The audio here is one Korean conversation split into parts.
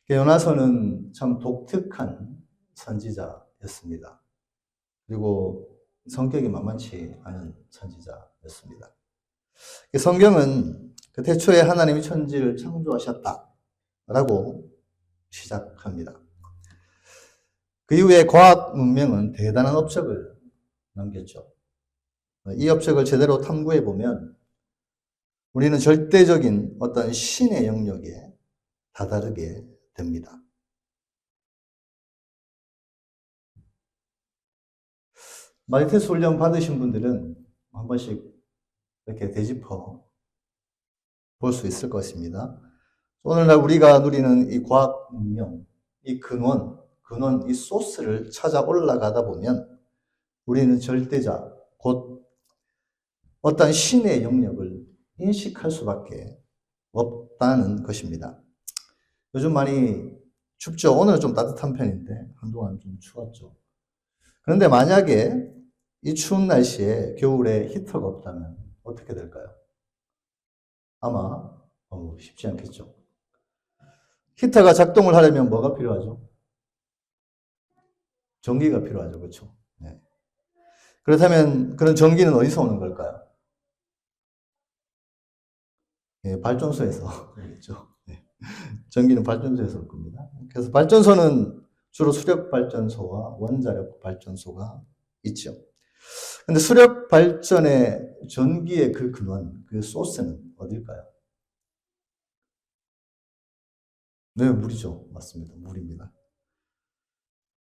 요나서는 참 독특한 선지자였습니다. 그리고 성격이 만만치 않은 선지자였습니다. 성경은 그 태초에 하나님이 천지를 창조하셨다라고 시작합니다. 그 이후에 과학 문명은 대단한 업적을 남겼죠. 이 업적을 제대로 탐구해 보면 우리는 절대적인 어떤 신의 영역에 다다르게 됩니다. 마이테스 훈련 받으신 분들은 한 번씩 이렇게 되짚어 볼 수 있을 것입니다. 오늘날 우리가 누리는 이 과학 문명, 이 근원, 이 소스를 찾아 올라가다 보면 우리는 절대자, 곧 어떤 신의 영역을 인식할 수밖에 없다는 것입니다. 요즘 많이 춥죠? 오늘은 좀 따뜻한 편인데 한동안 좀 추웠죠. 그런데 만약에 이 추운 날씨에 겨울에 히터가 없다면 어떻게 될까요? 아마 쉽지 않겠죠. 히터가 작동을 하려면 뭐가 필요하죠? 전기가 필요하죠. 그렇죠? 네. 그렇다면 그런 전기는 어디서 오는 걸까요? 네, 발전소에서 그렇죠. 네. 전기는 발전소에서 올 겁니다. 그래서 발전소는 주로 수력 발전소와 원자력 발전소가 있죠. 근데 수력 발전의 전기의 그 근원, 그 소스는 어딜까요? 네, 물이죠. 맞습니다. 물입니다.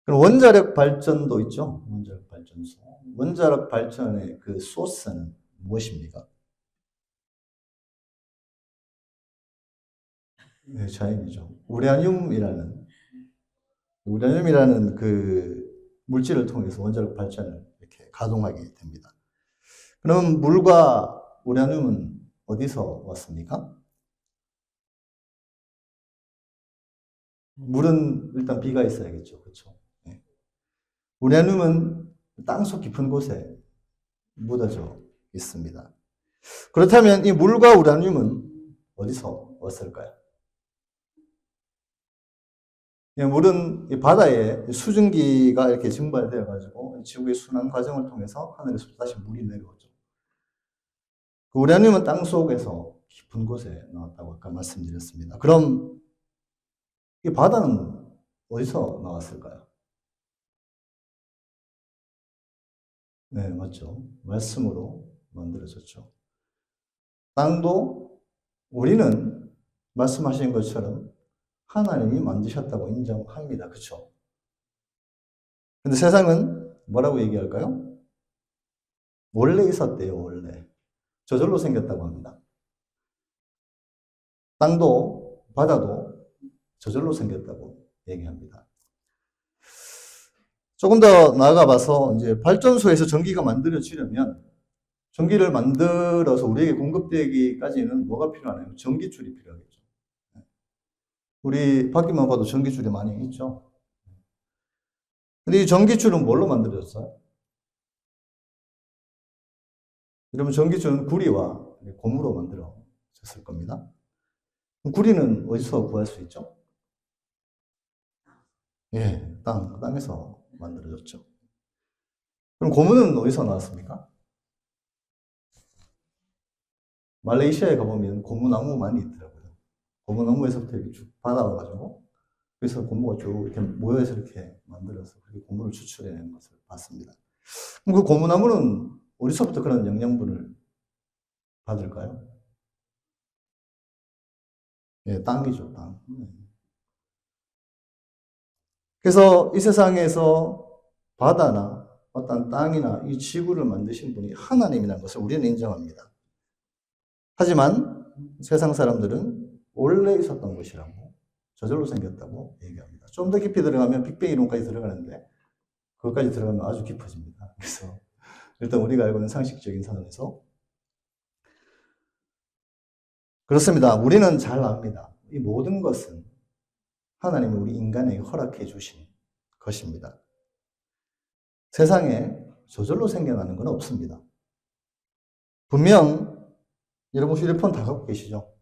그럼 원자력 발전도 있죠. 원자력 발전소. 원자력 발전의 그 소스는 무엇입니까? 네, 자연이죠. 우라늄이라는 그 물질을 통해서 원자력 발전을 이렇게 가동하게 됩니다. 그럼 물과 우라늄은 어디서 왔습니까? 물은 일단 비가 있어야겠죠. 그렇죠? 네. 우라늄은 땅속 깊은 곳에 묻어져 있습니다. 그렇다면 이 물과 우라늄은 어디서 왔을까요? 물은 이 바다에 수증기가 이렇게 증발되어 가지고 지구의 순환 과정을 통해서 하늘에서 다시 물이 내려오죠. 그 우라늄은 땅 속에서 깊은 곳에 나왔다고 아까 말씀드렸습니다. 그럼 이 바다는 어디서 나왔을까요? 네, 맞죠. 말씀으로 만들어졌죠. 땅도 우리는 말씀하신 것처럼 하나님이 만드셨다고 인정합니다. 그렇죠? 근데 세상은 뭐라고 얘기할까요? 원래 있었대요, 원래. 저절로 생겼다고 합니다. 땅도 바다도 저절로 생겼다고 얘기합니다. 조금 더 나아가 봐서 이제 발전소에서 전기가 만들어지려면 전기를 만들어서 우리에게 공급되기까지는 뭐가 필요하나요? 전기줄이 필요하겠죠. 우리 밖에만 봐도 전기줄이 많이 있죠. 근데 이 전기줄은 뭘로 만들어졌어요? 여러분, 전기줄은 구리와 고무로 만들어졌을 겁니다. 구리는 어디서 구할 수 있죠? 예, 땅에서 만들어졌죠. 그럼 고무는 어디서 나왔습니까? 말레이시아에 가보면 고무나무 많이 있더라고요. 고무나무에서부터 이렇게 쭉 받아와가지고, 그래서 고무가 쭉 이렇게 모여서 이렇게 만들어서 그렇게 고무를 추출해내는 것을 봤습니다. 그럼 그 고무나무는 어디서부터 그런 영양분을 받을까요? 예, 땅이죠, 땅. 그래서 이 세상에서 바다나 어떤 땅이나 이 지구를 만드신 분이 하나님이라는 것을 우리는 인정합니다. 하지만 세상 사람들은 원래 있었던 것이라고, 저절로 생겼다고 얘기합니다. 좀 더 깊이 들어가면 빅뱅 이론까지 들어가는데 그것까지 들어가면 아주 깊어집니다. 그래서 일단 우리가 알고 있는 상식적인 선에서 그렇습니다. 우리는 잘 압니다. 이 모든 것은 하나님이 우리 인간에게 허락해 주신 것입니다. 세상에 저절로 생겨나는 건 없습니다. 분명 여러분 휴대폰 다 갖고 계시죠?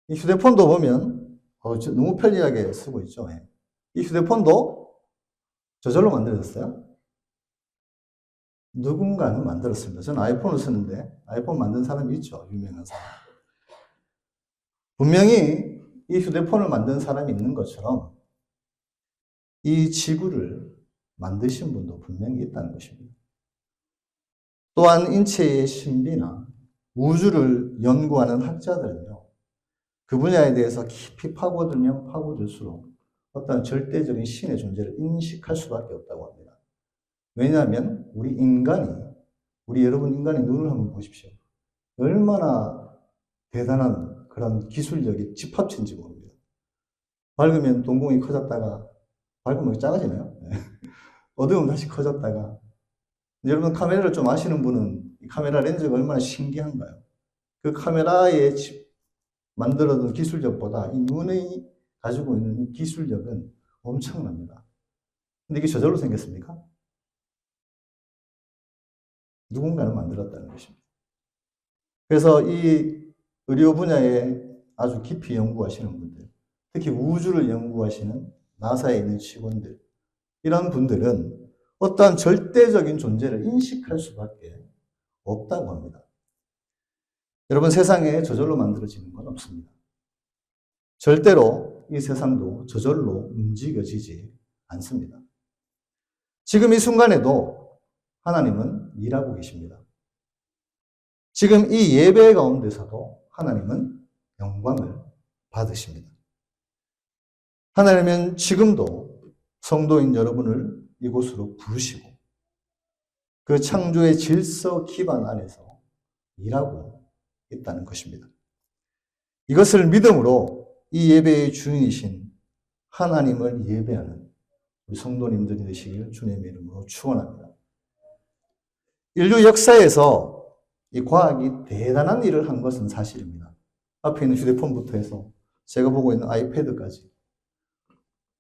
이 휴대폰도 보면 너무 편리하게 쓰고 있죠. 예. 이 휴대폰도 저절로 만들어졌어요? 누군가는 만들었습니다. 저는 아이폰을 쓰는데 아이폰 만든 사람이 있죠. 유명한 사람. 분명히 이 휴대폰을 만든 사람이 있는 것처럼 이 지구를 만드신 분도 분명히 있다는 것입니다. 또한 인체의 신비나 우주를 연구하는 학자들은요, 그 분야에 대해서 깊이 파고들면 파고들수록 어떤 절대적인 신의 존재를 인식할 수밖에 없다고 합니다. 왜냐하면 우리 여러분 인간의 눈을 한번 보십시오. 얼마나 대단한 그런 기술력이 집합체인지 모릅니다. 밝으면 동공이 커졌다가 밝으면 작아지나요? 어두우면 다시 커졌다가. 여러분 카메라를 좀 아시는 분은 이 카메라 렌즈가 얼마나 신기한가요? 그 카메라에 만들어둔 기술력보다 이 눈이 가지고 있는 이 기술력은 엄청납니다. 근데 이게 저절로 생겼습니까? 누군가는 만들었다는 것입니다. 그래서 이 의료 분야에 아주 깊이 연구하시는 분들, 특히 우주를 연구하시는 나사에 있는 직원들, 이런 분들은 어떠한 절대적인 존재를 인식할 수밖에 없다고 합니다. 여러분, 세상에 저절로 만들어지는 건 없습니다. 절대로 이 세상도 저절로 움직여지지 않습니다. 지금 이 순간에도 하나님은 일하고 계십니다. 지금 이 예배 가운데서도 하나님은 영광을 받으십니다. 하나님은 지금도 성도인 여러분을 이곳으로 부르시고 그 창조의 질서 기반 안에서 일하고 있다는 것입니다. 이것을 믿음으로 이 예배의 주인이신 하나님을 예배하는 우리 성도님들이 되시길 주님의 이름으로 축원합니다. 인류 역사에서 이 과학이 대단한 일을 한 것은 사실입니다. 앞에 있는 휴대폰부터 해서 제가 보고 있는 아이패드까지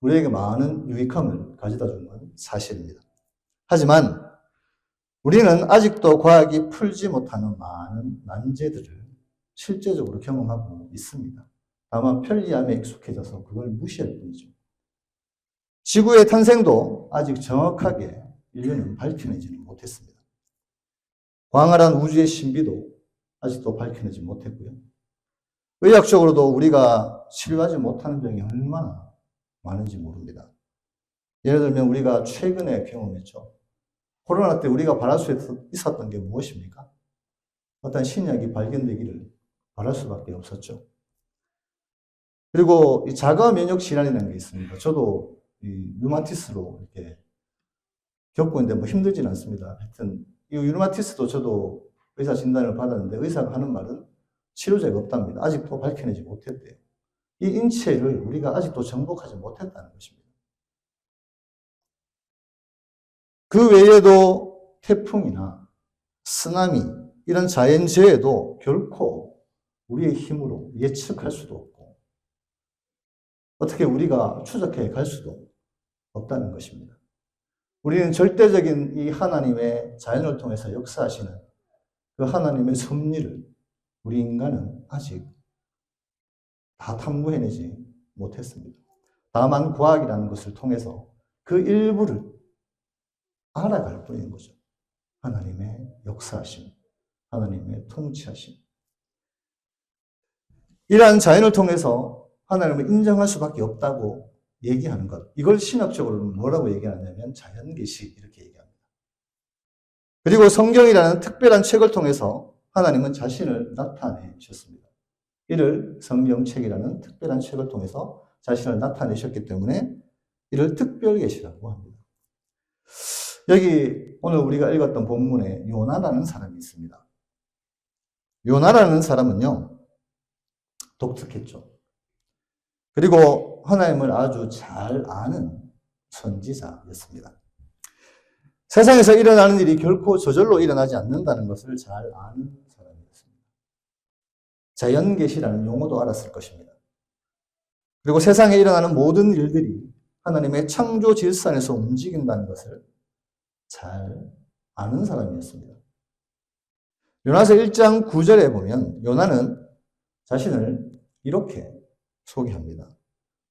우리에게 많은 유익함을 가져다 준 건 사실입니다. 하지만 우리는 아직도 과학이 풀지 못하는 많은 난제들을 실제적으로 경험하고 있습니다. 다만 편리함에 익숙해져서 그걸 무시할 뿐이죠. 지구의 탄생도 아직 정확하게 인류는 밝혀내지는 못했습니다. 광활한 우주의 신비도 아직도 밝혀내지 못했고요. 의학적으로도 우리가 치료하지 못하는 병이 얼마나 많은지 모릅니다. 예를 들면 우리가 최근에 경험했죠. 코로나 때 우리가 바랄 수 있었던 게 무엇입니까? 어떤 신약이 발견되기를 바랄 수밖에 없었죠. 그리고 이 자가 면역 질환이라는 게 있습니다. 저도 이 류마티스로 이렇게 겪고 있는데 뭐 힘들진 않습니다. 하여튼 이 류마티스도 저도 의사 진단을 받았는데 의사가 하는 말은 치료제가 없답니다. 아직도 밝혀내지 못했대요. 이 인체를 우리가 아직도 정복하지 못했다는 것입니다. 그 외에도 태풍이나 쓰나미 이런 자연재해도 결코 우리의 힘으로 예측할 수도 없고 어떻게 우리가 추적해 갈 수도 없다는 것입니다. 우리는 절대적인 이 하나님의 자연을 통해서 역사하시는 그 하나님의 섭리를 우리 인간은 아직 다 탐구해내지 못했습니다. 다만 과학이라는 것을 통해서 그 일부를 알아갈 뿐인 거죠. 하나님의 역사하심, 하나님의 통치하심. 이러한 자연을 통해서 하나님을 인정할 수밖에 없다고 얘기하는 것. 이걸 신학적으로는 뭐라고 얘기하냐면 자연계시 이렇게 얘기합니다. 그리고 성경이라는 특별한 책을 통해서 하나님은 자신을 나타내셨습니다. 이를 성경책이라는 특별한 책을 통해서 자신을 나타내셨기 때문에 이를 특별계시라고 합니다. 여기 오늘 우리가 읽었던 본문에 요나라는 사람이 있습니다. 요나라는 사람은요, 독특했죠. 그리고 하나님을 아주 잘 아는 선지자였습니다. 세상에서 일어나는 일이 결코 저절로 일어나지 않는다는 것을 잘 아는 사람이었습니다. 자연계시라는 용어도 알았을 것입니다. 그리고 세상에 일어나는 모든 일들이 하나님의 창조 질서 안에서 움직인다는 것을 잘 아는 사람이었습니다. 요나서 1장 9절에 보면 요나는 자신을 이렇게 소개합니다.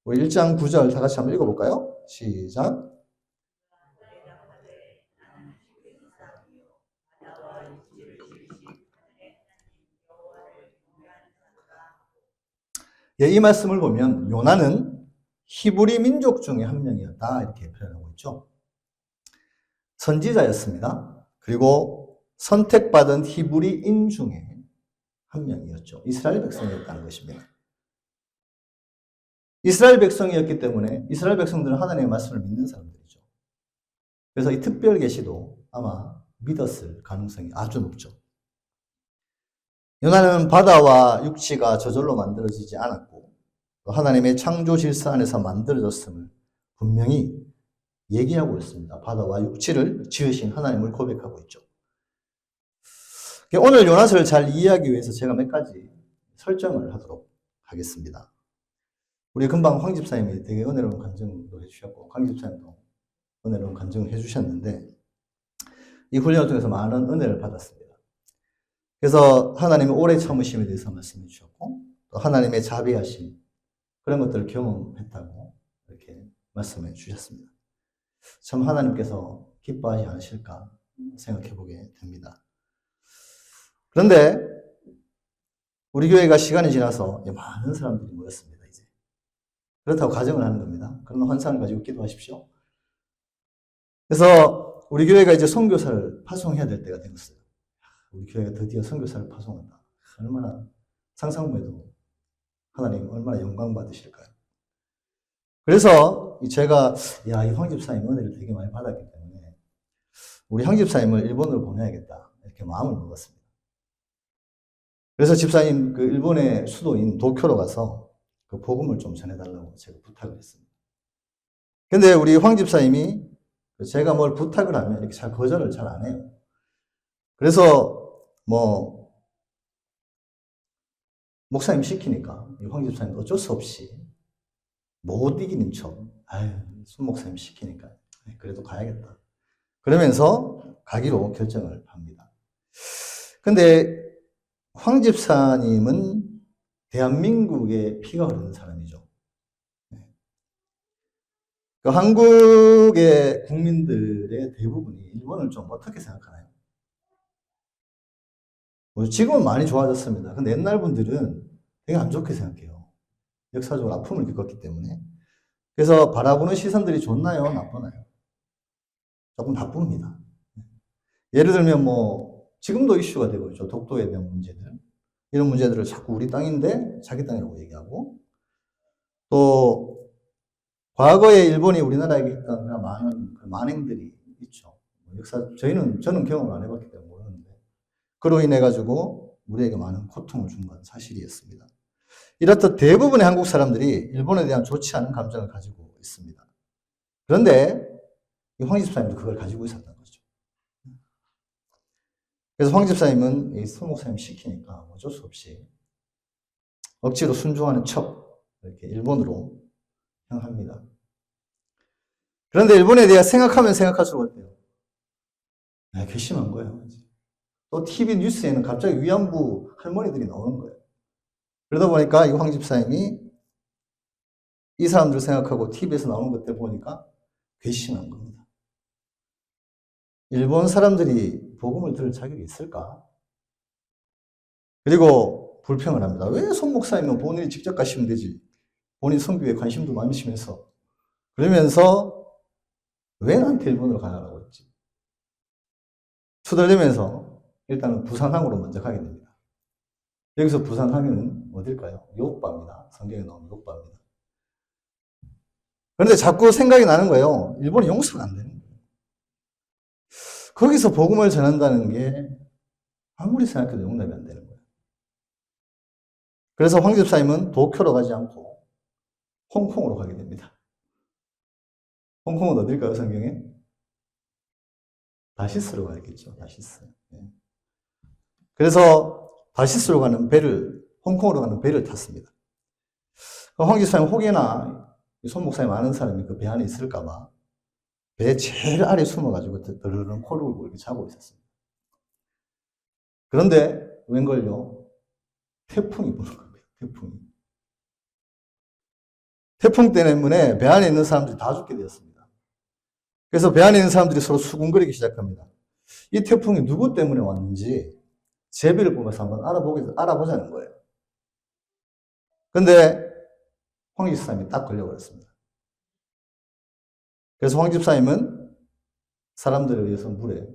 우리 1장 9절 다 같이 한번 읽어볼까요? 시작. 예, 이 말씀을 보면 요나는 히브리 민족 중에 한 명이었다 이렇게 표현하고 있죠. 선지자였습니다. 그리고 선택받은 히브리인 중에 한 명이었죠. 이스라엘 백성이었다는 것입니다. 이스라엘 백성이었기 때문에 이스라엘 백성들은 하나님의 말씀을 믿는 사람들이죠. 그래서 이 특별 계시도 아마 믿었을 가능성이 아주 높죠. 요나는 바다와 육지가 저절로 만들어지지 않았고 또 하나님의 창조 질서 안에서 만들어졌음을 분명히 얘기하고 있습니다. 바다와 육지를 지으신 하나님을 고백하고 있죠. 오늘 요나서를 잘 이해하기 위해서 제가 몇 가지 설정을 하도록 하겠습니다. 우리 금방 황 집사님이 되게 은혜로운 간증도 해주셨고 강 집사님도 은혜로운 간증을 해주셨는데 이 훈련을 통해서 많은 은혜를 받았습니다. 그래서 하나님의 오래 참으심에 대해서 말씀해 주셨고 또 하나님의 자비하심 그런 것들을 경험했다고 이렇게 말씀해 주셨습니다. 참 하나님께서 기뻐하지 않으실까 생각해 보게 됩니다. 그런데 우리 교회가 시간이 지나서 많은 사람들이 모였습니다. 이제 그렇다고 가정을 하는 겁니다. 그런 환상을 가지고 기도하십시오. 그래서 우리 교회가 이제 선교사를 파송해야 될 때가 되었어요. 우리 교회가 드디어 선교사를 파송한다. 얼마나 상상만 해도 하나님 얼마나 영광 받으실까요? 그래서 제가 이 황 집사님 은혜를 되게 많이 받았기 때문에 우리 황 집사님을 일본으로 보내야겠다 이렇게 마음을 먹었습니다. 그래서 집사님 그 일본의 수도인 도쿄로 가서 그 복음을 좀 전해달라고 제가 부탁을 했습니다. 근데 우리 황 집사님이 제가 뭘 부탁을 하면 이렇게 잘 거절을 잘 안 해요. 그래서 목사님 시키니까 황 집사님 어쩔 수 없이 못 이기는 척, 순 목사님 시키니까 그래도 가야겠다. 그러면서 가기로 결정을 합니다. 근데 황 집사님은 대한민국의 피가 흐르는 사람이죠. 그 한국의 국민들의 대부분이 일본을 좀 어떻게 생각하나요? 지금은 많이 좋아졌습니다. 근데 옛날 분들은 되게 안 좋게 생각해요. 역사적으로 아픔을 겪었기 때문에. 그래서 바라보는 시선들이 좋나요? 나쁘나요? 조금 나쁩니다. 예를 들면 지금도 이슈가 되고 있죠. 독도에 대한 문제들. 이런 문제들을 자꾸 우리 땅인데 자기 땅이라고 얘기하고 또 과거에 일본이 우리나라에게 했던 그런 많은 만행들이 있죠. 저는 경험을 안 해봤기 때문에 모르는데 그로 인해 가지고 우리에게 많은 고통을 준 건 사실이었습니다. 이렇듯 대부분의 한국 사람들이 일본에 대한 좋지 않은 감정을 가지고 있습니다. 그런데 황 집사님도 그걸 가지고 있었던 거죠. 그래서 황 집사님은 이 송 목사님 시키니까 어쩔 수 없이 억지로 순종하는 척 이렇게 일본으로 향합니다. 그런데 일본에 대해 생각하면 생각할수록 어때요? 괘씸한 거예요. 또 TV 뉴스에는 갑자기 위안부 할머니들이 나오는 거예요. 그러다 보니까 이 황 집사님이 이 사람들 생각하고 TV에서 나오는 것들 보니까 괘씸한 겁니다. 일본 사람들이 복음을 들을 자격이 있을까? 그리고 불평을 합니다. 왜 손 목사님은 본인이 직접 가시면 되지? 본인 선교에 관심도 많으시면서 그러면서 왜 나한테 일본으로 가라고 했지? 투덜대면서 일단은 부산항으로 먼저 가게 됩니다. 여기서 부산항은 어딜까요? 요옥바입니다. 성경에 나오는 요옥바입니다. 그런데 자꾸 생각이 나는 거예요. 일본이 용서가 안 되는 거예요. 거기서 복음을 전한다는 게 아무리 생각해도 용납이 안 되는 거예요. 그래서 황 집사님은 도쿄로 가지 않고 홍콩으로 가게 됩니다. 홍콩은 어딜까요, 성경에? 다시스로 가야겠죠, 다시스. 그래서 다시스로 가는 홍콩으로 가는 배를 탔습니다. 황 집사님 혹여나 손 목사님 아는 사람이 그 배 안에 있을까봐 배 제일 아래 숨어가지고 드르륵 코를 골고 이렇게 자고 있었습니다. 그런데 웬걸요? 태풍이 부는 겁니다. 태풍이. 태풍 때문에 배 안에 있는 사람들이 다 죽게 되었습니다. 그래서 배 안에 있는 사람들이 서로 수군거리기 시작합니다. 이 태풍이 누구 때문에 왔는지 제비를 보면서 한번 알아보자는 거예요. 근데 황 집사님이 딱 걸려버렸습니다. 그래서 황 집사님은 사람들에 의해서 물에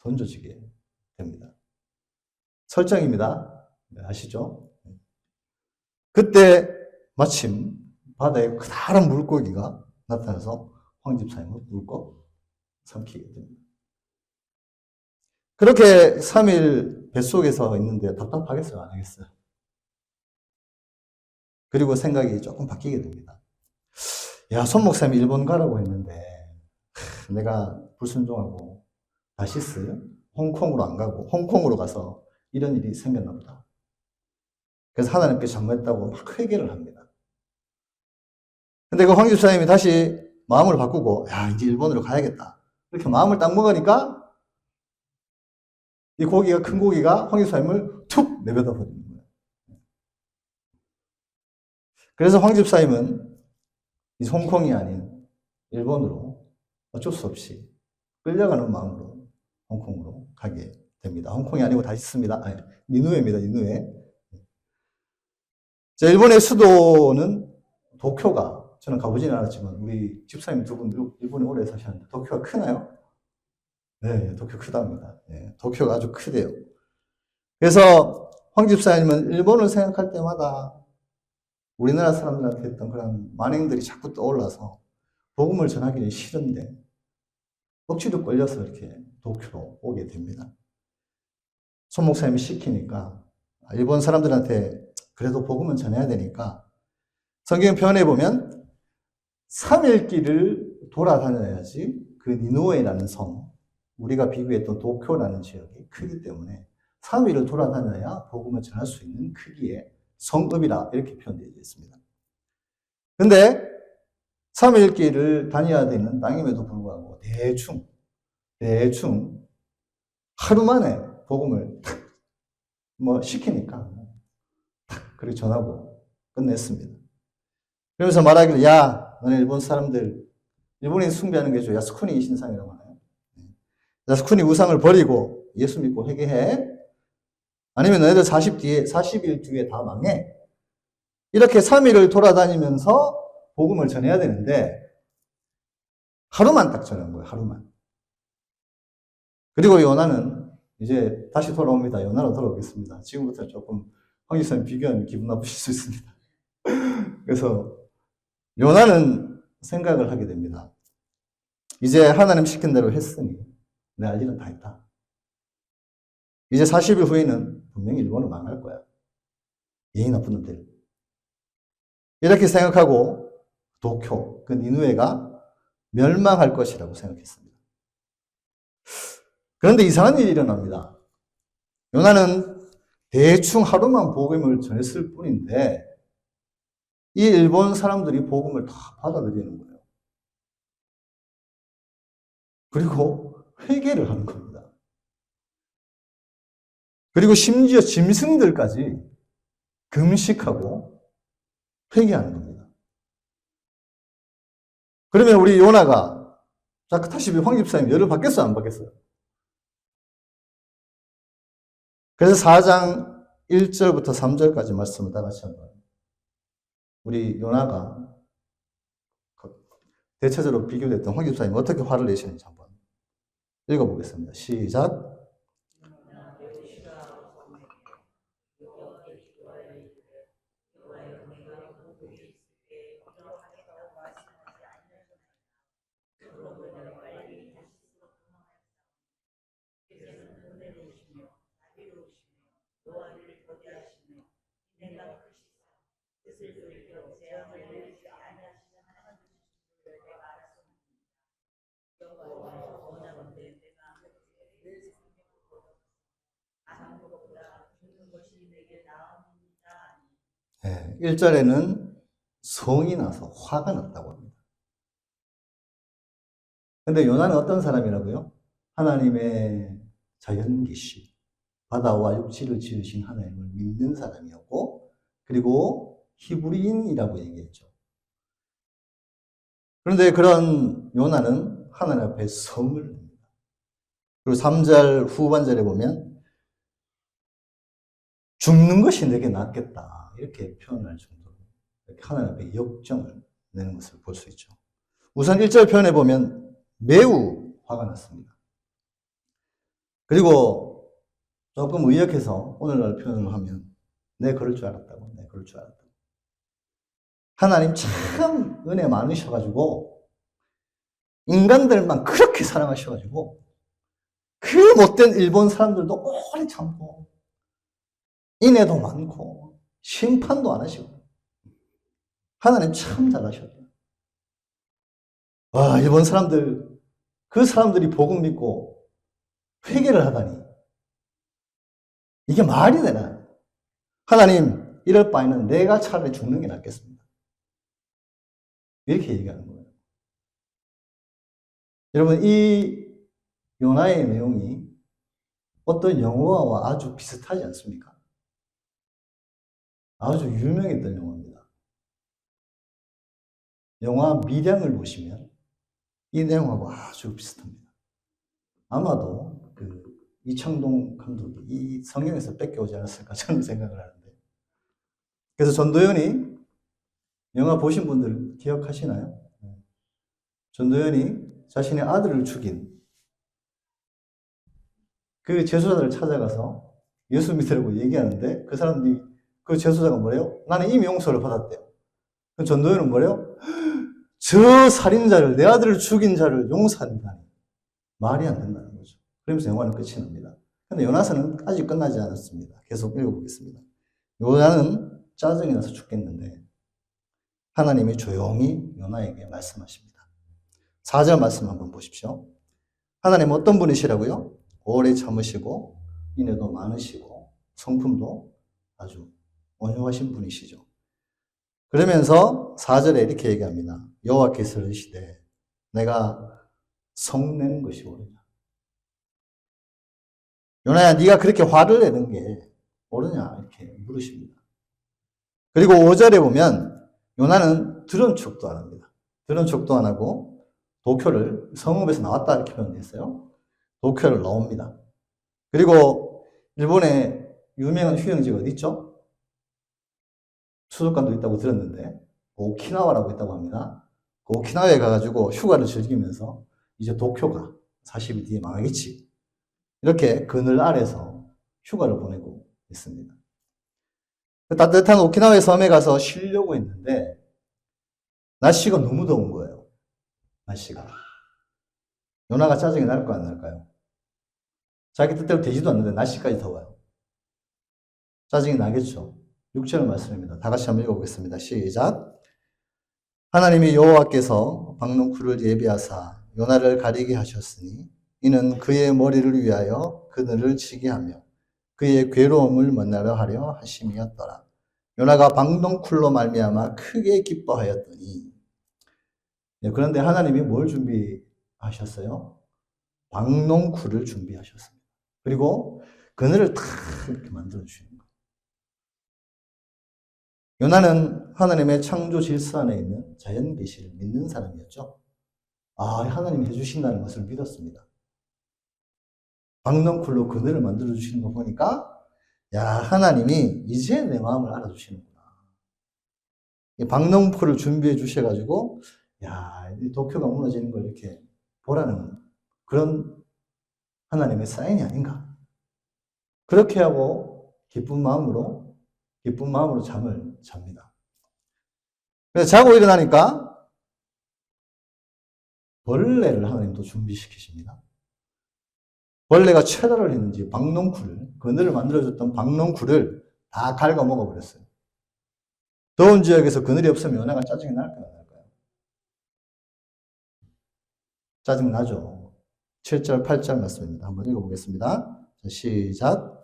던져지게 됩니다. 설정입니다. 아시죠? 그때 마침 바다에 커다란 물고기가 나타나서 황 집사님을 물고 삼키게 됩니다. 그렇게 3일 뱃속에서 있는데 답답하겠어요? 안 하겠어요? 그리고 생각이 조금 바뀌게 됩니다. 야, 손 목사님이 일본 가라고 했는데 내가 불순종하고 다시스 홍콩으로 안 가고 홍콩으로 가서 이런 일이 생겼나 보다. 그래서 하나님께 잘못했다고 막 회개를 합니다. 근데 그 황 집사님이 다시 마음을 바꾸고 야, 이제 일본으로 가야겠다. 이렇게 마음을 딱 먹으니까 이 고기가, 큰 고기가 황 집사님을 툭 내뱉어 버리는 거예요. 그래서 황 집사님은 이 홍콩이 아닌 일본으로 어쩔 수 없이 끌려가는 마음으로 홍콩으로 가게 됩니다. 홍콩이 아니고 다시스입니다. 아니, 니누에입니다. 니누에. 자, 일본의 수도는 도쿄가, 저는 가보지는 않았지만 우리 집사님 두 분 일본에 오래 사셨는데 도쿄가 크나요? 네, 도쿄 크답니다. 네, 도쿄가 아주 크대요. 그래서 황 집사님은 일본을 생각할 때마다 우리나라 사람들한테 했던 그런 만행들이 자꾸 떠올라서 복음을 전하기는 싫은데 억지로 끌려서 이렇게 도쿄로 오게 됩니다. 손 목사님이 시키니까 일본 사람들한테 그래도 복음은 전해야 되니까 성경 표현해 보면 3일 길을 돌아다녀야지 그 니누에라는 성, 우리가 비교했던 도쿄라는 지역이 크기 때문에 3일을 돌아다녀야 복음을 전할 수 있는 크기의 성읍이라 이렇게 표현되어 있습니다. 근데 3일 길을 다녀야 되는 땅임에도 불구하고 대충 하루 만에 복음을 탁 시키니까 탁 그렇게 전하고 끝냈습니다. 그러면서 말하기를 야, 너네 일본 사람들, 일본인 숭배하는 게 야스쿠니 신상이라고 하나요? 야스쿠니 우상을 버리고 예수 믿고 회개해. 아니면 너희들 40일 뒤에 다 망해. 이렇게 3일을 돌아다니면서 복음을 전해야 되는데 하루만 딱 전한 거예요. 하루만. 그리고 요나는 이제 다시 돌아옵니다. 요나로 돌아오겠습니다. 지금부터 조금 황 집사님 비교하면 기분 나쁘실 수 있습니다. 그래서 요나는 생각을 하게 됩니다. 이제 하나님 시킨 대로 했으니 내 할 일은 다 했다. 이제 40일 후에는 분명히 일본은 망할 거야. 예의 나쁜 놈들. 이렇게 생각하고 도쿄, 그 니누에가 멸망할 것이라고 생각했습니다. 그런데 이상한 일이 일어납니다. 요나는 대충 하루만 복음을 전했을 뿐인데 이 일본 사람들이 복음을 다 받아들이는 거예요. 그리고 회개를 하는 겁니다. 그리고 심지어 짐승들까지 금식하고 회개하는 겁니다. 그러면 우리 요나가 다시 황 집사님 열을 받겠어요? 안 받겠어요? 그래서 4장 1절부터 3절까지 말씀을 다 같이 한번 우리 요나가 대체적으로 비교됐던 황 집사님이 어떻게 화를 내시는지 한번 읽어보겠습니다. 시작. 네, 1절에는 성이 나서 화가 났다고 합니다. 근데 요나는 어떤 사람이라고요? 하나님의 자연계시, 바다와 육지를 지으신 하나님을 믿는 사람이었고, 그리고 히브리인이라고 얘기했죠. 그런데 그런 요나는 하나님 앞에 성을 냅니다. 그리고 3절 후반절에 보면 죽는 것이 내게 낫겠다 이렇게 표현할 정도로 이렇게 하나님 앞에 역정을 내는 것을 볼 수 있죠. 우선 1절 표현해 보면 매우 화가 났습니다. 그리고 조금 의역해서 오늘날 표현을 하면 내 그럴 줄 알았다고, 내 그럴 줄 알았다고. 하나님 참 은혜 많으셔가지고 인간들만 그렇게 사랑하셔가지고 그 못된 일본 사람들도 오래 참고 인애도 많고 심판도 안 하시고 하나님 참 잘하셨다. 와, 일본 사람들 그 사람들이 복음 믿고 회개를 하다니 이게 말이 되나? 하나님 이럴 바에는 내가 차라리 죽는 게 낫겠습니다. 이렇게 얘기하는 거예요. 여러분 이 요나의 내용이 어떤 영화와 아주 비슷하지 않습니까? 아주 유명했던 영화입니다. 영화 미량을 보시면 이 내용하고 아주 비슷합니다. 아마도 그 이창동 감독이 이 성경에서 뺏겨오지 않았을까 저는 생각을 하는데 그래서 전도연이 영화 보신 분들 기억하시나요? 전도연이 자신의 아들을 죽인 그 제수자들을 찾아가서 예수 믿으라고 얘기하는데 그 사람들이 그 제수자가 뭐래요? 나는 이미 용서를 받았대요. 전도연은 뭐래요? 저 살인자를 내 아들을 죽인 자를 용서한다니 말이 안 된다는 거죠. 그러면서 영화는 끝이 납니다. 근데 요나서는 아직 끝나지 않았습니다. 계속 읽어보겠습니다. 요나는 짜증이 나서 죽겠는데 하나님이 조용히 요나에게 말씀하십니다. 4절 말씀 한번 보십시오. 하나님 어떤 분이시라고요? 오래 참으시고 인애도 많으시고 성품도 아주 온유하신 분이시죠. 그러면서 4절에 이렇게 얘기합니다. 여호와께서 이르시되 내가 성내는 것이 옳으냐. 요나야 네가 그렇게 화를 내는 게 옳으냐 이렇게 물으십니다. 그리고 5절에 보면 요나는 들은 척도 안 합니다. 들은 척도 안 하고 도쿄를 성읍에서 나왔다 이렇게 표현했어요. 도쿄를 나옵니다. 그리고 일본에 유명한 휴양지가 어디 있죠? 수족관도 있다고 들었는데 오키나와라고 있다고 합니다. 그 오키나와에 가가지고 휴가를 즐기면서 이제 도쿄가 40일 뒤에 망하겠지. 이렇게 그늘 아래서 휴가를 보내고 있습니다. 그 따뜻한 오키나와의 섬에 가서 쉬려고 했는데 날씨가 너무 더운 거예요. 날씨가. 요나가 짜증이 날까 안 날까요? 자기 뜻대로 되지도 않는데 날씨까지 더워요. 짜증이 나겠죠. 6절 말씀입니다. 다 같이 한번 읽어보겠습니다. 시작. 하나님이 여호와께서 박농쿨을 예비하사 요나를 가리게 하셨으니 이는 그의 머리를 위하여 그늘을 치게 하며 그의 괴로움을 만나려 하려 하심이었더라. 요나가 박농쿨로 말미암아 크게 기뻐하였더니 그런데 하나님이 뭘 준비하셨어요? 박농쿨을 준비하셨습니다. 그리고 그늘을 탁 이렇게 만들어 주시는 거예요. 요나는 하나님의 창조 질서 안에 있는 자연 계시를 믿는 사람이었죠. 아, 하나님이 해주신다는 것을 믿었습니다. 박넝쿨로 그늘을 만들어 주시는 거 보니까 야, 하나님이 이제 내 마음을 알아주시는구나. 이 박넝쿨을 준비해 주셔가지고 야, 이 도쿄가 무너지는 걸 이렇게 보라는 그런 하나님의 사인이 아닌가. 그렇게 하고 기쁜 마음으로 잠을 잡니다. 그래서 자고 일어나니까 벌레를 하나님도 준비시키십니다. 벌레가 최다를 했는지 박농쿨을, 그늘을 만들어줬던 박농쿨을 다 갉아 먹어버렸어요. 더운 지역에서 그늘이 없으면 연애가 짜증이 날까요? 안 날까요? 짜증 나죠. 7절, 8절 말씀입니다. 한번 읽어보겠습니다. 시작.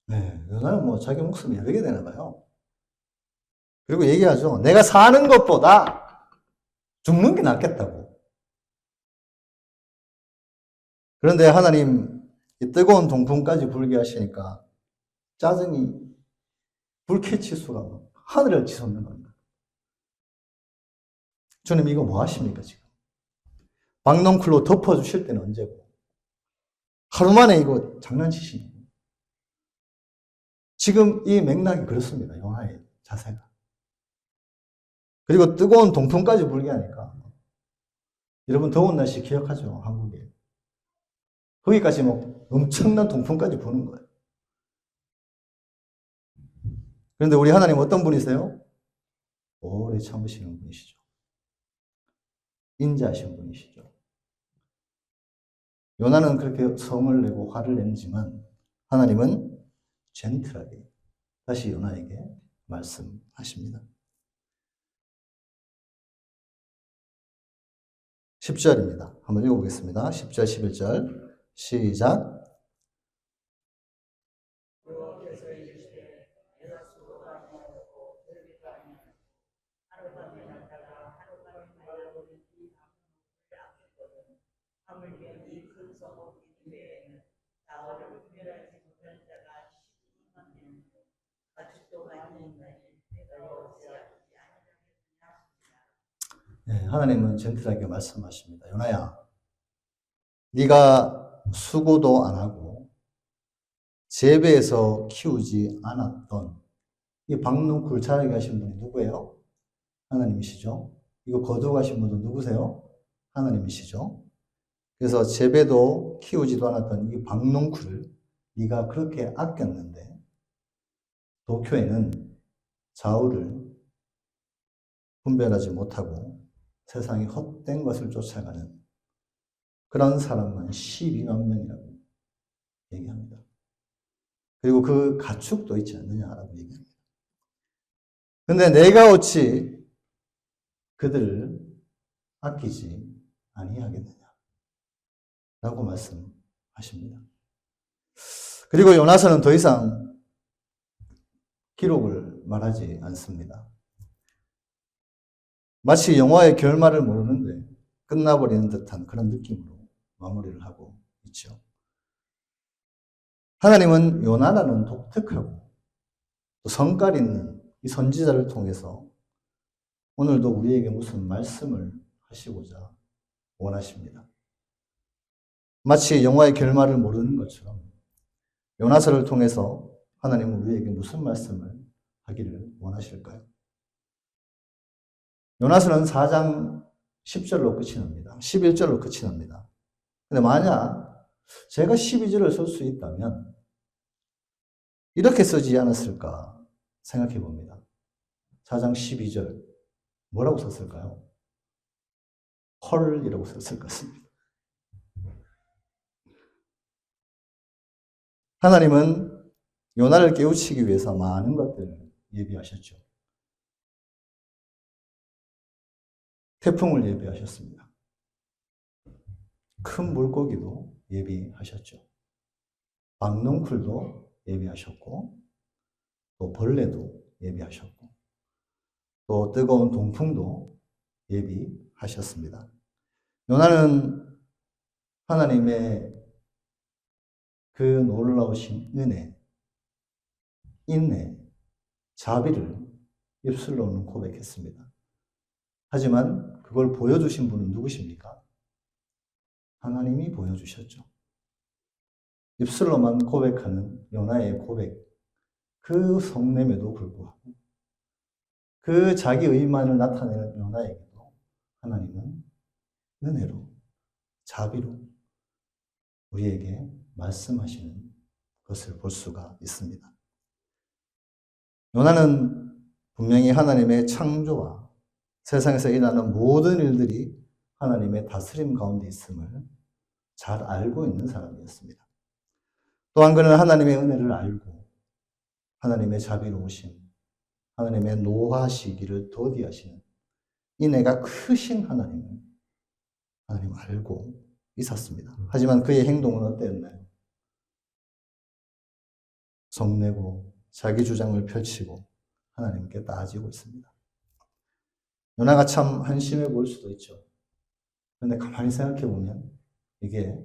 네. 요나는 뭐 자기 목숨 여러 개 되나 봐요. 그리고 얘기하죠. 내가 사는 것보다 죽는 게 낫겠다고. 그런데 하나님 이 뜨거운 동풍까지 불게 하시니까 짜증이 불쾌치수가 하늘을 치솟는 겁니다. 주님 이거 뭐 하십니까 지금? 박넝쿨로 덮어주실 때는 언제고? 하루 만에 이거 장난치시니? 지금 이 맥락이 그렇습니다. 요나의 자세가. 그리고 뜨거운 동풍까지 불게 하니까 여러분 더운 날씨 기억하죠? 한국에. 거기까지 뭐 엄청난 동풍까지 부는 거예요. 그런데 우리 하나님 어떤 분이세요? 오래 참으시는 분이시죠. 인자하신 분이시죠. 요나는 그렇게 성을 내고 화를 내지만 하나님은 젠틀하게 다시 요나에게 말씀하십니다. 10절입니다. 한번 읽어보겠습니다. 10절, 11절 시작. 네, 하나님은 젠틀하게 말씀하십니다. 요나야, 네가 수고도 안 하고 재배해서 키우지 않았던 이 박농쿨 자라게 하신 분이 누구예요? 하나님이시죠. 이거 거두가신 분은 누구세요? 하나님이시죠. 그래서 재배도 키우지도 않았던 이 박농쿨을 네가 그렇게 아꼈는데 도쿄에는 좌우를 분별하지 못하고 세상의 헛된 것을 쫓아가는 그런 사람만 12만 명이라고 얘기합니다. 그리고 그 가축도 있지 않느냐라고 얘기합니다. 근데 내가 어찌 그들을 아끼지 아니하겠느냐 라고 말씀하십니다. 그리고 요나서는 더 이상 기록을 말하지 않습니다. 마치 영화의 결말을 모르는데 끝나버리는 듯한 그런 느낌으로 마무리를 하고 있죠. 하나님은 요나라는 독특하고 또 성깔 있는 이 선지자를 통해서 오늘도 우리에게 무슨 말씀을 하시고자 원하십니다. 마치 영화의 결말을 모르는 것처럼 요나서를 통해서 하나님은 우리에게 무슨 말씀을 하기를 원하실까요? 요나서는 4장 10절로 끝이 납니다. 11절로 끝이 납니다. 근데 만약 제가 12절을 쓸 수 있다면 이렇게 쓰지 않았을까 생각해 봅니다. 4장 12절 뭐라고 썼을까요? 헐이라고 썼을 것 같습니다. 하나님은 요나를 깨우치기 위해서 많은 것들을 예비하셨죠. 태풍을 예비하셨습니다. 큰 물고기도 예비하셨죠. 박농쿨도 예비하셨고 또 벌레도 예비하셨고 또 뜨거운 동풍도 예비하셨습니다. 요나는 하나님의 그 놀라우신 은혜, 인내, 자비를 입술로는 고백했습니다. 하지만 그걸 보여주신 분은 누구십니까? 하나님이 보여주셨죠. 입술로만 고백하는 요나의 고백, 그 성냄에도 불구하고 그 자기 의만을 나타내는 요나에게도 하나님은 은혜로, 자비로 우리에게 말씀하시는 것을 볼 수가 있습니다. 요나는 분명히 하나님의 창조와 세상에서 일어나는 모든 일들이 하나님의 다스림 가운데 있음을 잘 알고 있는 사람이었습니다. 또한 그는 하나님의 은혜를 알고 하나님의 자비로우심, 하나님의 노하시기를 더디하시는 인애가 크신 하나님 알고 있었습니다. 하지만 그의 행동은 어땠나요? 성내고 자기 주장을 펼치고 하나님께 따지고 있습니다. 요나가 참 한심해 보일 수도 있죠. 그런데 가만히 생각해 보면 이게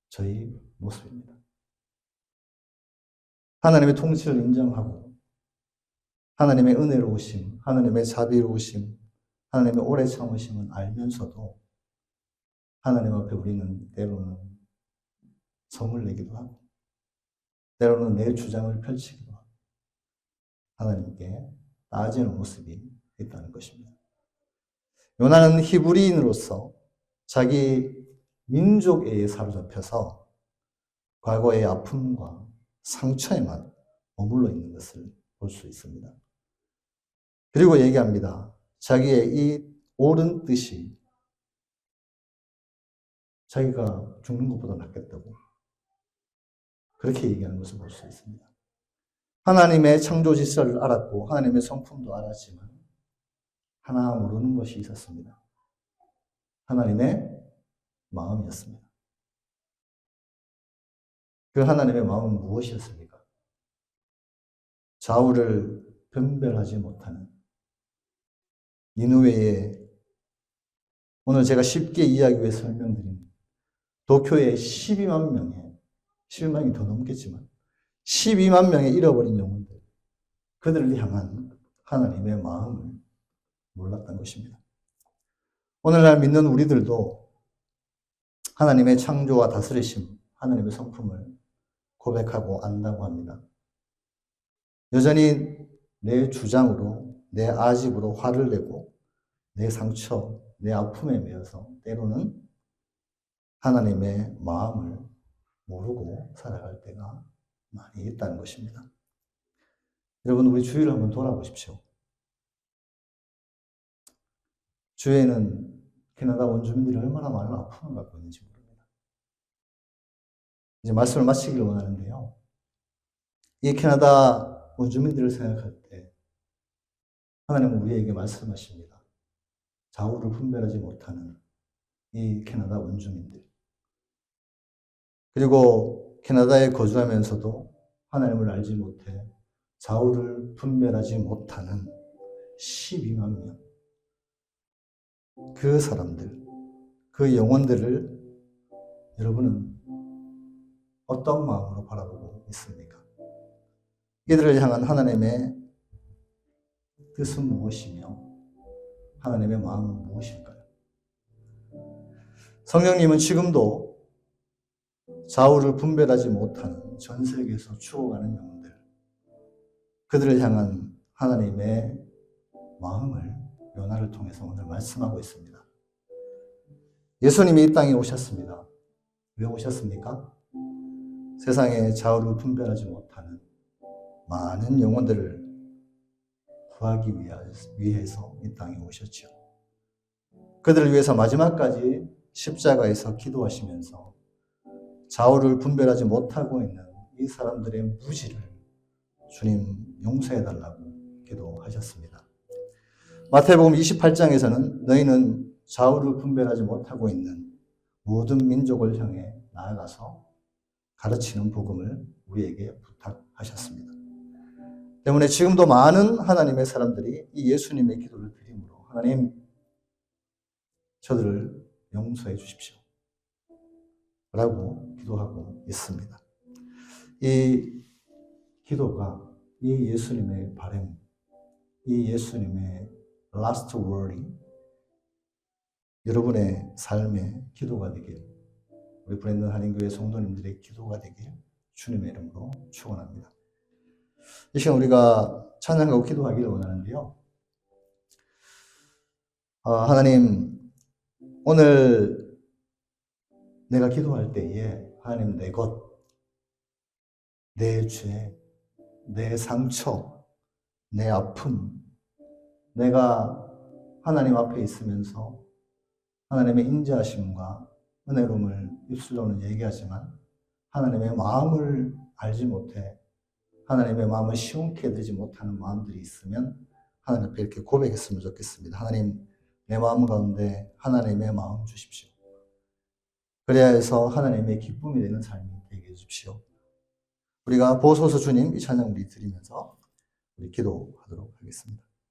저희 모습입니다. 하나님의 통치를 인정하고 하나님의 은혜로우심, 하나님의 자비로우심, 하나님의 오래 참으심은 알면서도 하나님 앞에 우리는 때로는 성을 내기도 하고 때로는 내 주장을 펼치기도 하고 하나님께 따지는 모습이 있다는 것입니다. 요나는 히브리인으로서 자기 민족에 사로잡혀서 과거의 아픔과 상처에만 머물러 있는 것을 볼 수 있습니다. 그리고 얘기합니다. 자기의 이 옳은 뜻이 자기가 죽는 것보다 낫겠다고 그렇게 얘기하는 것을 볼 수 있습니다. 하나님의 창조 질서를 알았고 하나님의 성품도 알았지만 하나 모르는 것이 있었습니다. 하나님의 마음이었습니다. 그 하나님의 마음은 무엇이었습니까? 좌우를 분별하지 못하는 니느웨의 오늘 제가 쉽게 이해하기 위해 설명드린 도쿄의 12만 명이 더 넘겠지만 12만 명의 잃어버린 영혼들, 그들을 향한 하나님의 마음을 몰랐던 것입니다. 오늘날 믿는 우리들도 하나님의 창조와 다스리심, 하나님의 성품을 고백하고 안다고 합니다. 여전히 내 주장으로, 내 아집으로 화를 내고 내 상처, 내 아픔에 매여서 때로는 하나님의 마음을 모르고 살아갈 때가 많이 있다는 것입니다. 여러분, 우리 주위를 한번 돌아보십시오. 주위에는 캐나다 원주민들이 얼마나 많은 아픔을 갖고 있는지 모릅니다. 이제 말씀을 마치기를 원하는데요. 이 캐나다 원주민들을 생각할 때 하나님은 우리에게 말씀하십니다. 좌우를 분별하지 못하는 이 캐나다 원주민들. 그리고 캐나다에 거주하면서도 하나님을 알지 못해 좌우를 분별하지 못하는 12만 명. 그 사람들, 그 영혼들을 여러분은 어떤 마음으로 바라보고 있습니까? 이들을 향한 하나님의 뜻은 무엇이며 하나님의 마음은 무엇일까요? 성령님은 지금도 좌우를 분별하지 못하는 전 세계에서 죽어가는 영혼들, 그들을 향한 하나님의 마음을 요나를 통해서 오늘 말씀하고 있습니다. 예수님이 이 땅에 오셨습니다. 왜 오셨습니까? 세상에 좌우를 분별하지 못하는 많은 영혼들을 구하기 위해서 이 땅에 오셨죠. 그들을 위해서 마지막까지 십자가에서 기도하시면서 좌우를 분별하지 못하고 있는 이 사람들의 무지를 주님 용서해달라고 기도하셨습니다. 마태복음 28장에서는 너희는 좌우를 분별하지 못하고 있는 모든 민족을 향해 나아가서 가르치는 복음을 우리에게 부탁하셨습니다. 때문에 지금도 많은 하나님의 사람들이 이 예수님의 기도를 드림으로 하나님, 저들을 용서해 주십시오 라고 기도하고 있습니다. 이 기도가 이 예수님의 바람, 이 예수님의 라스트 월이 여러분의 삶의 기도가 되길, 우리 브랜든 한인교회 성도님들의 기도가 되길 주님의 이름으로 축원합니다. 이 시간 우리가 찬양하고 기도하기를 원하는데요. 하나님, 오늘 내가 기도할 때에 하나님 내 것, 내 죄, 내 상처, 내 아픔, 내가 하나님 앞에 있으면서 하나님의 인자하심과 은혜로움을 입술로는 얘기하지만 하나님의 마음을 알지 못해 하나님의 마음을 시원케 여기지 못하는 마음들이 있으면 하나님 앞에 이렇게 고백했으면 좋겠습니다. 하나님, 내 마음 가운데 하나님의 마음 주십시오. 그래야 해서 하나님의 기쁨이 되는 삶이 되게 해주십시오. 우리가 보소서 주님 이 찬양 우리 드리면서 우리 기도하도록 하겠습니다.